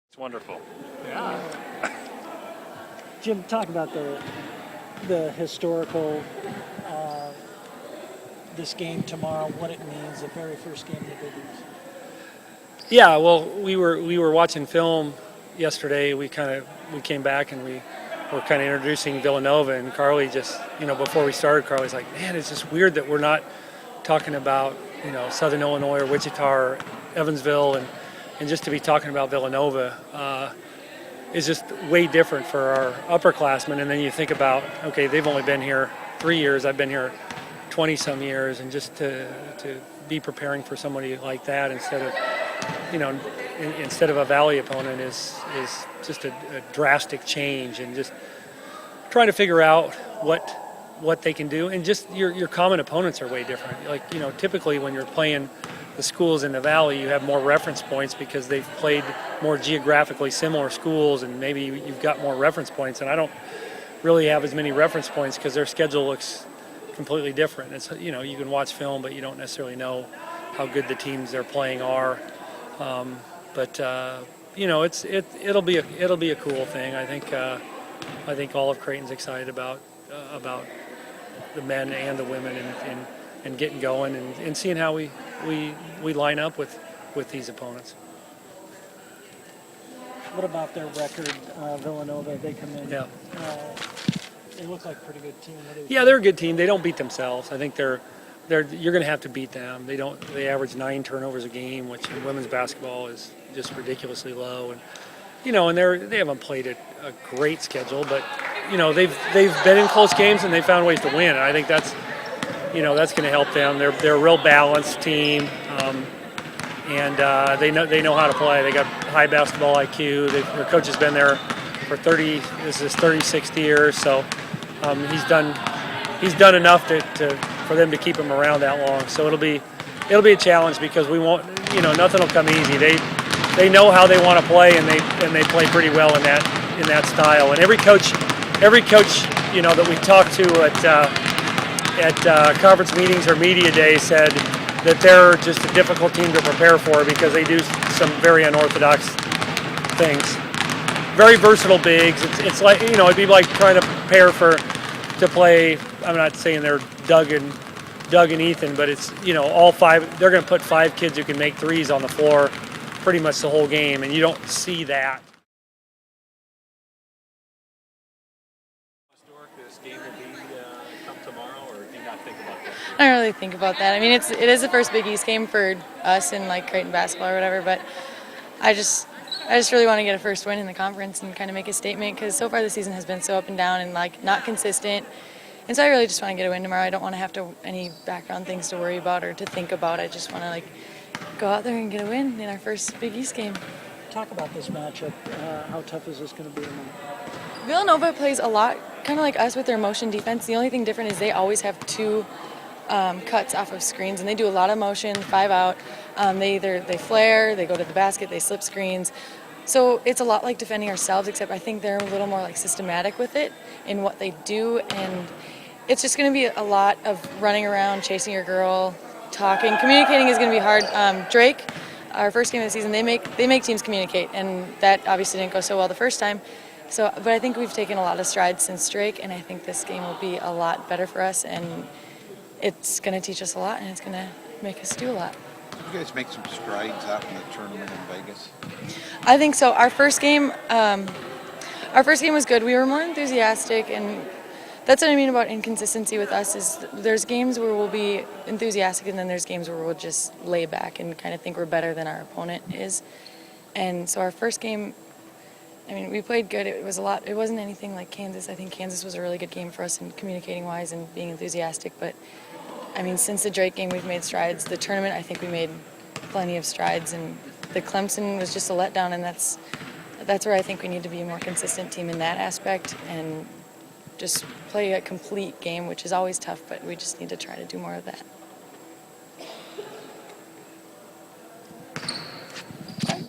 It's wonderful. Yeah. Jim, talk about the historical this game tomorrow, what it means, the very first game of the Big East. Yeah. Well, we were watching film yesterday. We came back and we were kind of introducing Villanova, and Carly just before we started, Carly's like, man, it's just weird that we're not talking about Southern Illinois or Wichita or Evansville, and just to be talking about Villanova is just way different for our upperclassmen. And then you think about, okay, they've only been here 3 years. I've been here 20-some years, and just to be preparing for somebody like that instead of a Valley opponent is just a drastic change, and just trying to figure out what they can do. And just your common opponents are way different. Like, typically when you're playing the schools in the Valley, you have more reference points because they've played more geographically similar schools, and maybe you've got more reference points. And I don't really have as many reference points because their schedule looks completely different. It's you can watch film, but you don't necessarily know how good the teams they're playing are. It'll be a cool thing. I think all of Creighton's excited about the men and the women and getting going and seeing how we line up with these opponents. What about their record, Villanova? They come in. Yeah. They look like a pretty good team. Yeah, they're a good team. They don't beat themselves. I think you're going to have to beat them. They average 9 turnovers a game, which in women's basketball is just ridiculously low. And and they haven't played a great schedule, but they've been in close games and they found ways to win. And I think that's going to help them. They're a real balanced team, and they know how to play. They got high basketball IQ. Their coach has been there for 30. This is his 36th year, so he's done enough for them to keep him around that long. So it'll be a challenge because we won't. Nothing will come easy. They know how they want to play, and they play pretty well in that style. And every coach that we talked to at conference meetings or media days said that they're just a difficult team to prepare for because they do some very unorthodox things. Very versatile bigs. It's like it'd be like trying to prepare to play. I'm not saying they're Doug and Ethan, but it's all 5. They're going to put 5 kids who can make threes on the floor pretty much the whole game, and you don't see that. Historic this game will be come tomorrow, or do you not think about that? I don't really think about that. I mean, it is the first Big East game for us in like Creighton basketball or whatever, but I just really want to get a first win in the conference and kind of make a statement because so far the season has been so up and down and like not consistent. And so I really just want to get a win tomorrow. I don't want to have any background things to worry about or to think about. I just want to go out there and get a win in our first Big East game. Talk about this matchup. How tough is this going to be? Villanova plays a lot kind of like us with their motion defense. The only thing different is they always have 2 cuts off of screens, and they do a lot of motion, 5 out. They flare, they go to the basket, they slip screens. So it's a lot like defending ourselves, except I think they're a little more systematic with it in what they do, and it's just going to be a lot of running around, chasing your girl, talking. Communicating is going to be hard. Drake, our first game of the season, they make teams communicate, and that obviously didn't go so well the first time. But I think we've taken a lot of strides since Drake, and I think this game will be a lot better for us, and it's going to teach us a lot, and it's going to make us do a lot. You guys make some strides out in the tournament in Vegas? I think so. Our first game was good. We were more enthusiastic, and that's what I mean about inconsistency with us is there's games where we'll be enthusiastic, and then there's games where we'll just lay back and kind of think we're better than our opponent is. And so our first game, I mean, we played good. It wasn't anything like Kansas. I think Kansas was a really good game for us in communicating-wise and being enthusiastic. But, I mean, since the Drake game, we've made strides. The tournament, I think we made plenty of strides. And the Clemson was just a letdown, and that's where I think we need to be a more consistent team in that aspect and just play a complete game, which is always tough, but we just need to try to do more of that.